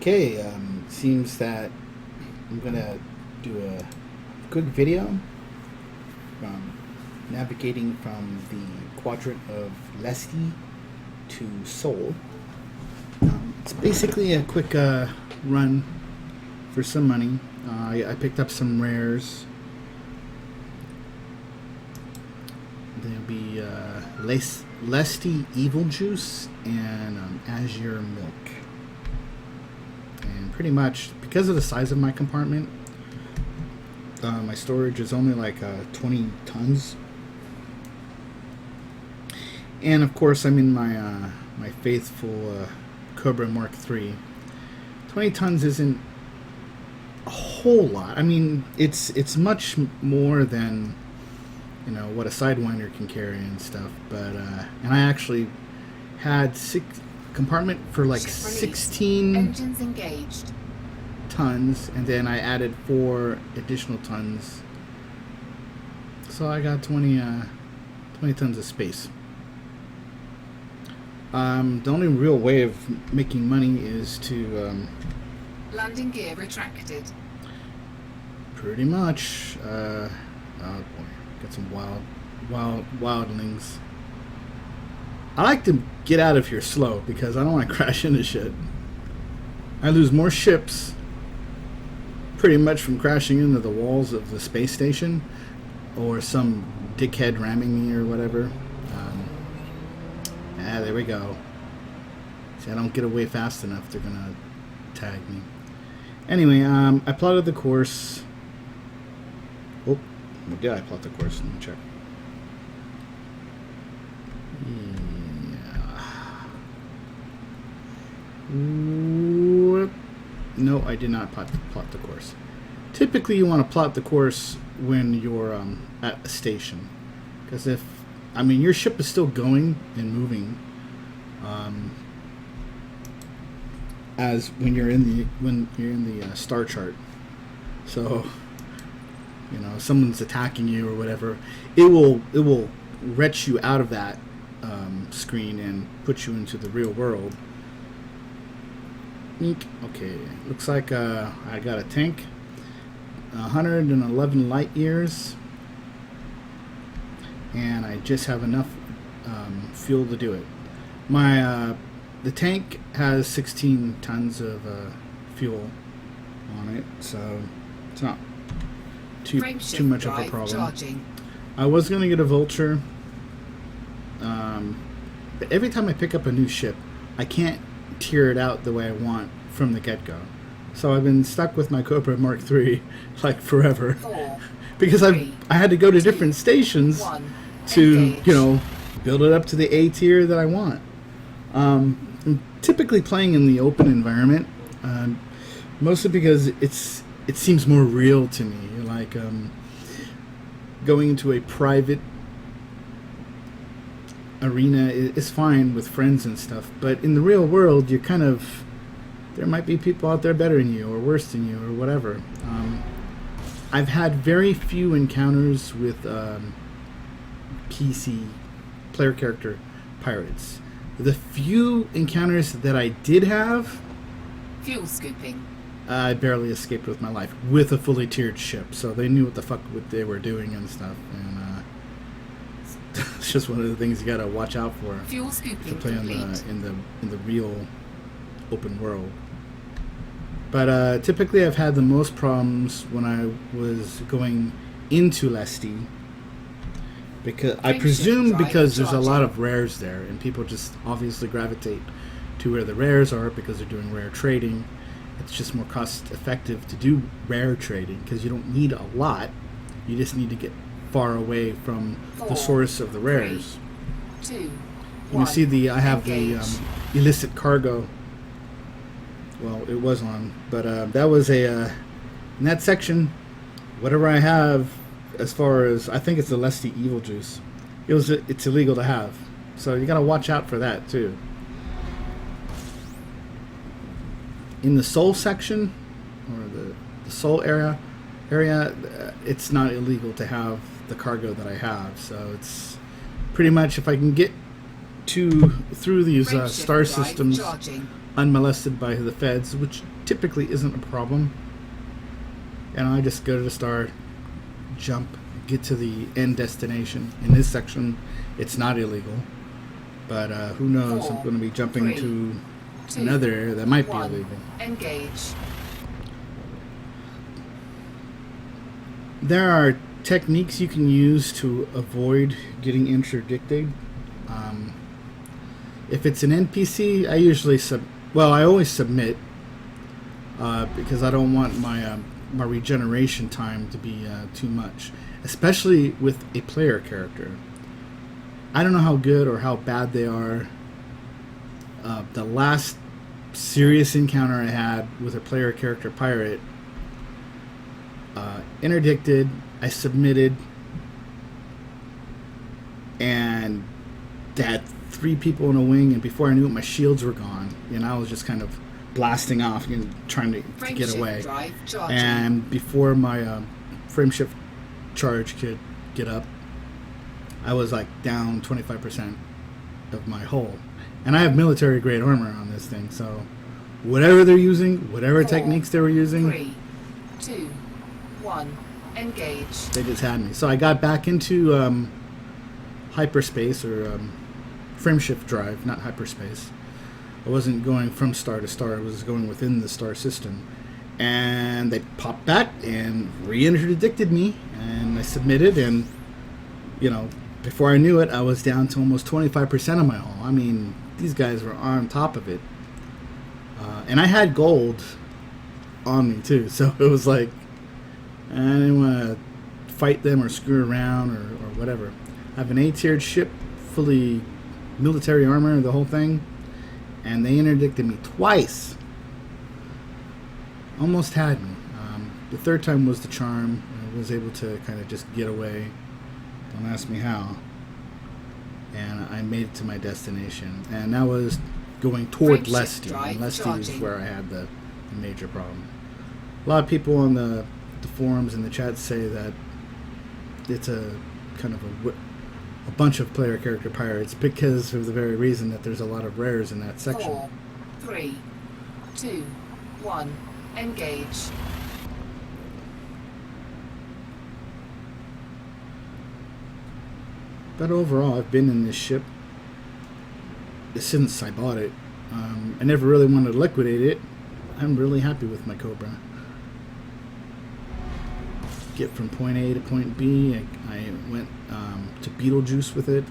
Okay, seems that I'm gonna do a quick video from navigating from the quadrant of Leesti to Seoul. It's basically a quick run for some money. I picked up some rares. There'll be Leesti Evil Juice and Azure Milk. And pretty much, because of the size of my compartment, my storage is only like 20 tons. And of course, I'm in my my faithful Cobra Mark III. 20 tons isn't a whole lot. I mean, it's much more than, you know, what a Sidewinder can carry and stuff. But and I actually had compartment for like 16 engines engaged tons, and then I added 4 additional tons, so I got 20 tons of space. The only real way of making money is to landing gear retracted. pretty much oh boy, got some wildlings. I like to get out of here slow because I don't want to crash into shit. I lose more ships pretty much from crashing into the walls of the space station or some dickhead ramming me or whatever. There we go. See, I don't get away fast enough, they're gonna tag me. Anyway, I plotted the course. Oh, well, did I plot the course? Let me check. No, I did not plot the course. Typically, you want to plot the course when you're at a station, because your ship is still going and moving, as when you're in the star chart. So, you know, if someone's attacking you or whatever, it will retch you out of that screen and put you into the real world. Okay, looks like I got a tank, 111 light years, and I just have enough fuel to do it. The tank has 16 tons of fuel on it, so it's not too much of a problem. Charging. I was gonna get a vulture, but every time I pick up a new ship, I can't tear it out the way I want from the get-go. So I've been stuck with my Cobra Mark III like forever. 4, because 3, I had to go to different stations 1, to engage. you know, build it up to the A tier that I want. I'm typically playing in the open environment, mostly because it seems more real to me. Like going into a private arena is fine with friends and stuff, but in the real world, you're kind of, there might be people out there better than you or worse than you or whatever. I've had very few encounters with PC player character pirates. The few encounters that I did have, fuel scooping. I barely escaped with my life with a fully tiered ship, so they knew what the fuck they were doing and stuff. And it's just one of the things you gotta watch out for Fuel to scooping play complete. in the real open world. But typically, I've had the most problems when I was going into Leesti, because I presume because there's a lot of rares there, and people just obviously gravitate to where the rares are because they're doing rare trading. It's just more cost effective to do rare trading because you don't need a lot. You just need to get far away from 4, the source of the 3, rares. 2, You 1, see I have engage. the illicit cargo. Well, it was on, but that was in that section. Whatever I have, as far as, I think it's the Leesti Evil Juice. It's illegal to have, so you gotta watch out for that too. In the Soul section, or the Soul area, it's not illegal to have the cargo that I have. So it's pretty much, if I can get through these star systems unmolested by the feds, which typically isn't a problem. And I just go to the star, jump, get to the end destination. In this section, it's not illegal, but who knows? I'm going to be jumping to another area that might be illegal. Engage. There are techniques you can use to avoid getting interdicted. If it's an NPC, I usually I always submit because I don't want my my regeneration time to be too much, especially with a player character. I don't know how good or how bad they are. The last serious encounter I had with a player character pirate, interdicted, I submitted, and had 3 people in a wing, and before I knew it, my shields were gone, and I was just kind of blasting off and trying to get away. And before my frame shift charge could get up, I was like down 25% of my hull. And I have military grade armor on this thing, so whatever they're using, whatever 4, techniques they were using, 3, 2, 1, engage. they just had me. So I got back into hyperspace, or frame shift drive, not hyperspace. I wasn't going from star to star, I was going within the star system. And they popped back and re-interdicted me, and I submitted, and before I knew it, I was down to almost 25% of my hull. I mean, these guys were on top of it. And I had gold on me too, so it was like, I didn't want to fight them or screw around or whatever. I have an A-tiered ship, fully military armor, the whole thing, and they interdicted me twice. Almost had me. The third time was the charm. I was able to kind of just get away. Don't ask me how. And I made it to my destination. And that was going toward Leesti. And Leesti is where I had the major problem. A lot of people on the forums and the chat say that it's a kind of a bunch of player character pirates because of the very reason that there's a lot of rares in that section. 4, 3, 2, 1, engage. But overall, I've been in this ship since I bought it. I never really wanted to liquidate it. I'm really happy with my Cobra. Get from point A to point B. I went to Beetlejuice with it.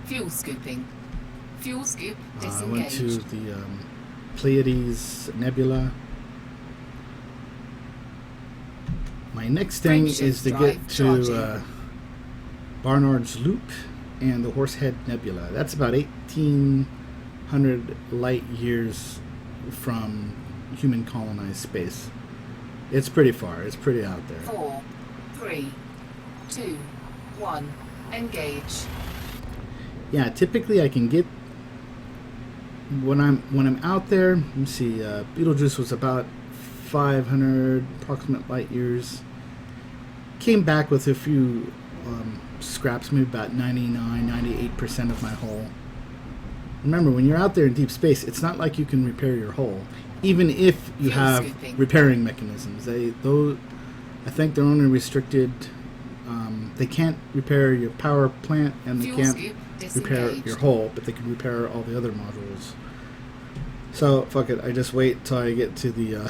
Fuel scooping. Fuel scoop I disengaged. went to the Pleiades Nebula. My next thing is to get to Barnard's Loop and the Horsehead Nebula. That's about 1,800 light years from human colonized space. It's pretty far. It's pretty out there. 4, 3, 2, 1, engage. Yeah, typically I can get when I'm out there. Let me see. Beetlejuice was about 500 approximate light years. Came back with a few scraps, maybe about 99-98% of my hull. Remember, when you're out there in deep space, it's not like you can repair your hull, even if you have repairing mechanisms. I think they're only restricted. They can't repair your power plant, and they can't repair your hull, but they can repair all the other modules. So fuck it, I just wait till I get to the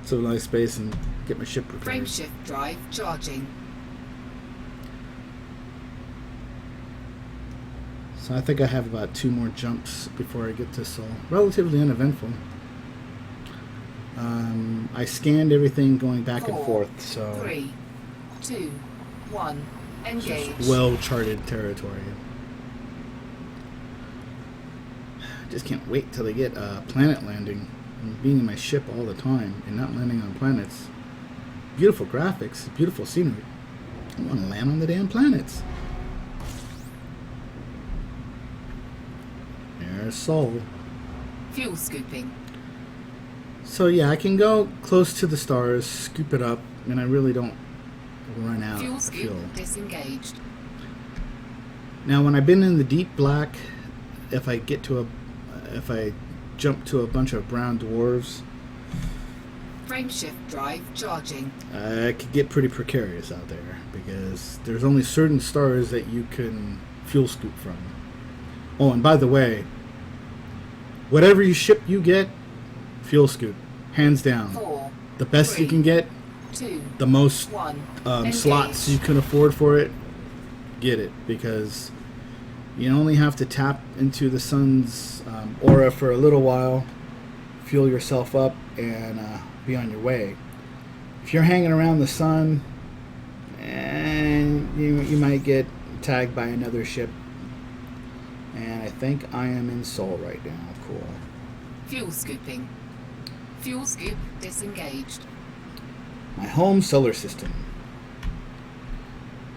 civilized space and get my ship repaired. Frame shift drive charging. So I think I have about 2 more jumps before I get to Sol. Relatively uneventful. I scanned everything going back and forth, so 3, 2, 1, engage. well-charted territory. Just can't wait till they get planet landing. And being in my ship all the time and not landing on planets. Beautiful graphics, beautiful scenery. I want to land on the damn planets. There's Sol. Fuel scooping. So yeah, I can go close to the stars, scoop it up, and I really don't run out Fuel of scoop fuel. disengaged. Now, when I've been in the deep black, if I get to if I jump to a bunch of brown dwarves, Frameshift drive charging. it could get pretty precarious out there because there's only certain stars that you can fuel scoop from. Oh, and by the way, whatever ship you get, fuel scoop, hands down. 4, The best 3, you can get, 2, the most 1. slots you can afford for it, get it, because you only have to tap into the sun's aura for a little while, fuel yourself up, and be on your way. If you're hanging around the sun, and you might get tagged by another ship. And I think I am in Sol right now. Cool. Fuel scooping. Fuel scoop disengaged. My home solar system.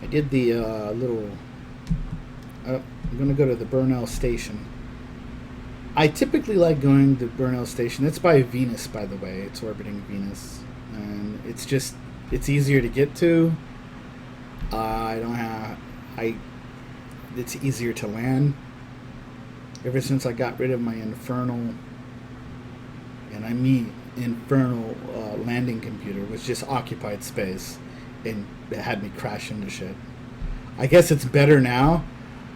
I did the little... I'm going to go to the Burnell Station. I typically like going to Burnell Station. It's by Venus, by the way. It's orbiting Venus. And it's easier to get to. It's easier to land. Ever since I got rid of my infernal, and I mean infernal landing computer, was just occupied space, and it had me crash into shit. I guess it's better now,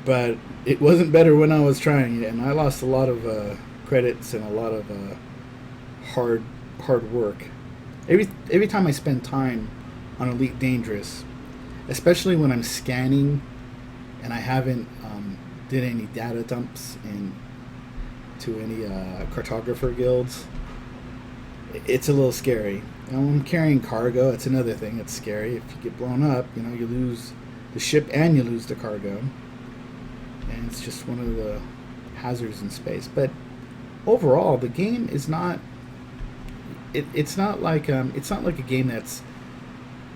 but it wasn't better when I was trying it, and I lost a lot of credits and a lot of hard work. Every time I spend time on Elite Dangerous, especially when I'm scanning, and I haven't did any data dumps to any cartographer guilds, it's a little scary. I'm carrying cargo. It's another thing. It's scary. If you get blown up, you lose the ship and you lose the cargo, and it's just one of the hazards in space. But overall, the game is not. It's not like a game that's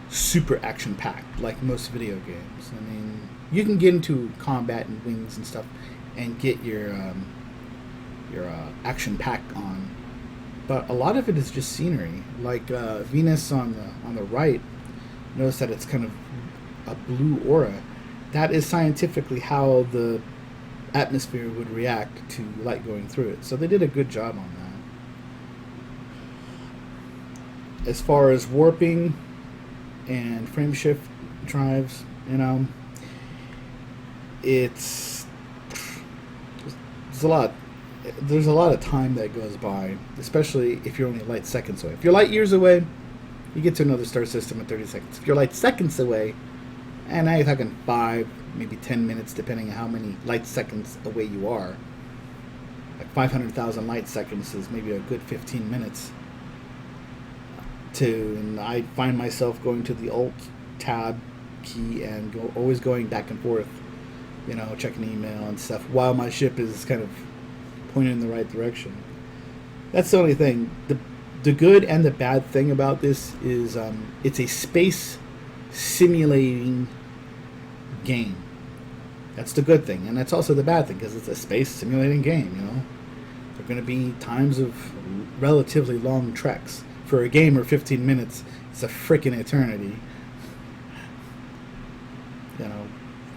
super action packed like most video games. I mean, you can get into combat and wings and stuff, and get your action pack on, but a lot of it is just scenery. Like Venus on the right, notice that it's kind of a blue aura. That is scientifically how the atmosphere would react to light going through it. So they did a good job on that. As far as warping and frame shift drives, there's a lot of time that goes by, especially if you're only light seconds away. If you're light years away, you get to another star system in 30 seconds. If you're light seconds away, and now you're talking 5, maybe 10 minutes, depending on how many light seconds away you are. Like 500,000 light seconds is maybe a good 15 minutes. And I find myself going to the Alt tab key and always going back and forth, checking email and stuff while my ship is kind of pointing in the right direction. That's the only thing. The good and the bad thing about this is it's a space simulating game. That's the good thing, and that's also the bad thing, because it's a space simulating game. There are going to be times of relatively long treks. For a game or 15 minutes, it's a freaking eternity.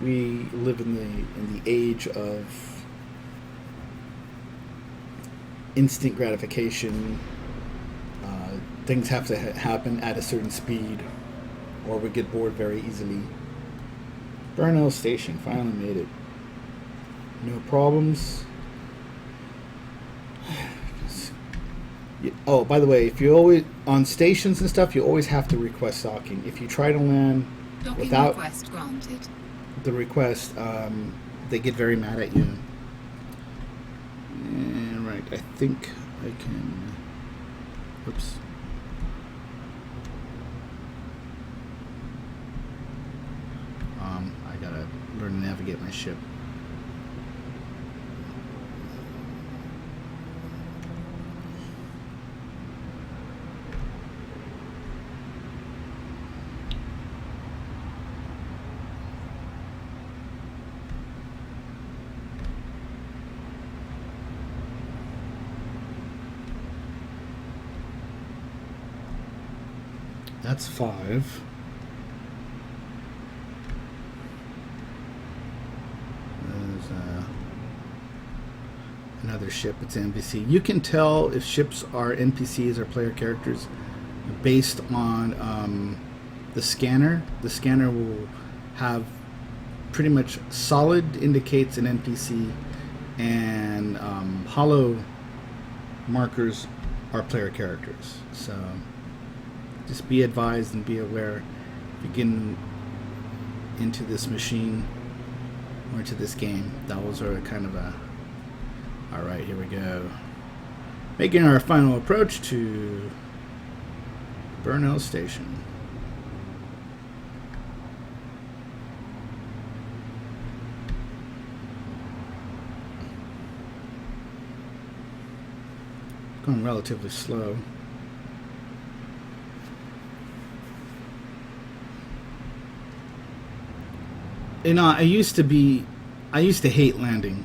We live in the age of instant gratification. Things have to happen at a certain speed, or we get bored very easily. Burnell Station, finally made it. No problems. Oh, by the way, if you always on stations and stuff, you always have to request docking. If you try to land Docking without request granted. the request, they get very mad at you. And right, I think I can. Oops. I gotta learn to navigate my ship. That's 5. There's another a ship, it's an NPC. You can tell if ships are NPCs or player characters based on the scanner. The scanner will have pretty much solid indicates an NPC, and hollow markers are player characters. So just be advised and be aware if you get into this machine or into this game. Those are kind of a... Alright, here we go. Making our final approach to Burnell Station. Going relatively slow. You know, I used to hate landing.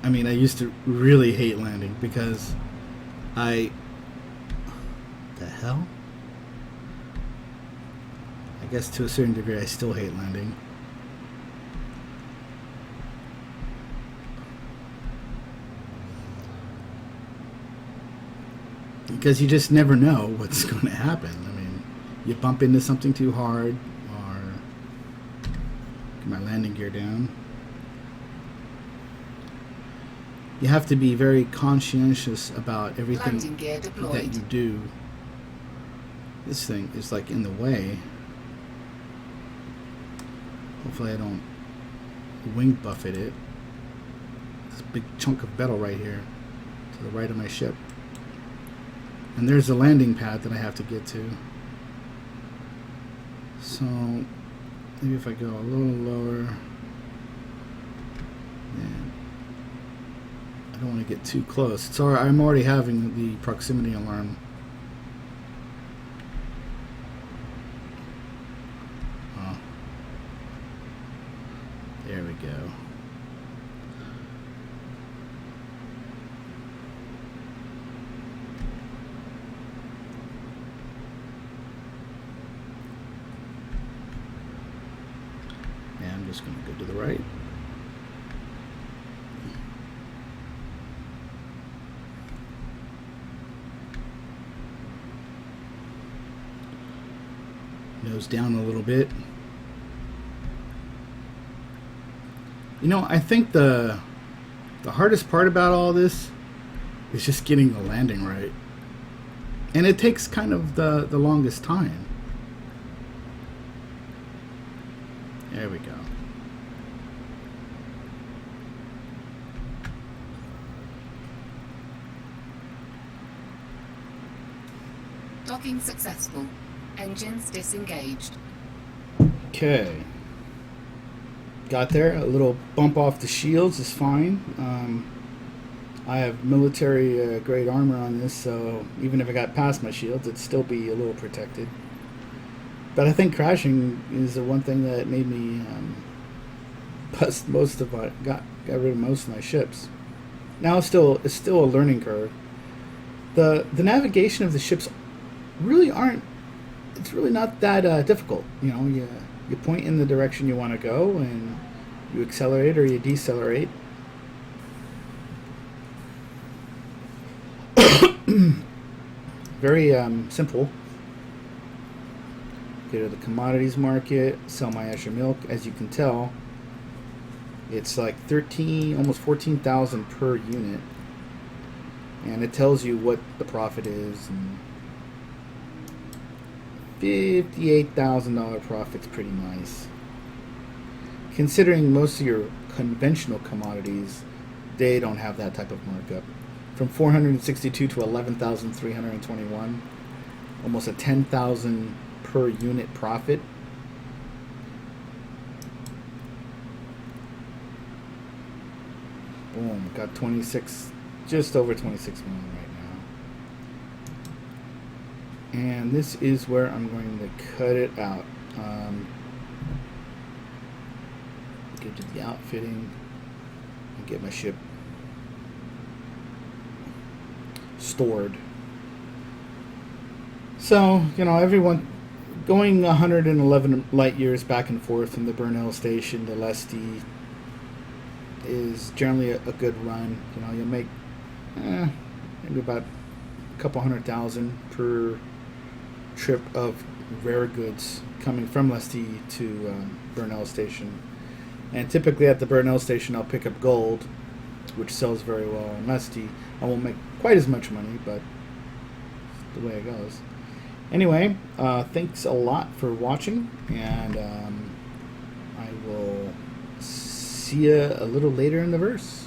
I mean, I used to really hate landing because the hell? I guess to a certain degree I still hate landing. Because you just never know what's going to happen. I mean, you bump into something too hard, or get my landing gear down. You have to be very conscientious about everything that you do. This thing is like in the way. Hopefully I don't wing buffet it. This big chunk of metal right here to the right of my ship. And there's a landing pad that I have to get to. So maybe if I go a little lower. Yeah. I don't want to get too close. So I'm already having the proximity alarm. Oh. There we go. And I'm just going to go to the right. Nose down a little bit. You know, I think the hardest part about all this is just getting the landing right. And it takes kind of the longest time. There we go. Docking successful. Engines disengaged. Okay. Got there. A little bump off the shields is fine. I have military grade armor on this, so even if I got past my shields, it'd still be a little protected. But I think crashing is the one thing that made me bust most of my got rid of most of my ships. Now it's still a learning curve. The navigation of the ships really aren't. It's really not that difficult. You know, you point in the direction you want to go, and you accelerate or you decelerate. Very simple. Go to the commodities market, sell my extra milk. As you can tell, it's like 13, almost 14,000 per unit, and it tells you what the profit is. And $58,000 profit's pretty nice, considering most of your conventional commodities, they don't have that type of markup. From 462 to 11,321, almost a 10,000 per unit profit. Boom, got 26, just over 26 million right now. And this is where I'm going to cut it out. Get to the outfitting and get my ship stored. So, you know, everyone going 111 light years back and forth from the Burnell station to Leesti is generally a good run. You know, you'll make maybe about a couple 100,000 per trip of rare goods coming from Leesti to Burnell Station. And typically at the Burnell Station, I'll pick up gold, which sells very well in Leesti. I won't make quite as much money, but it's the way it goes. Anyway, thanks a lot for watching, and I will see you a little later in the verse.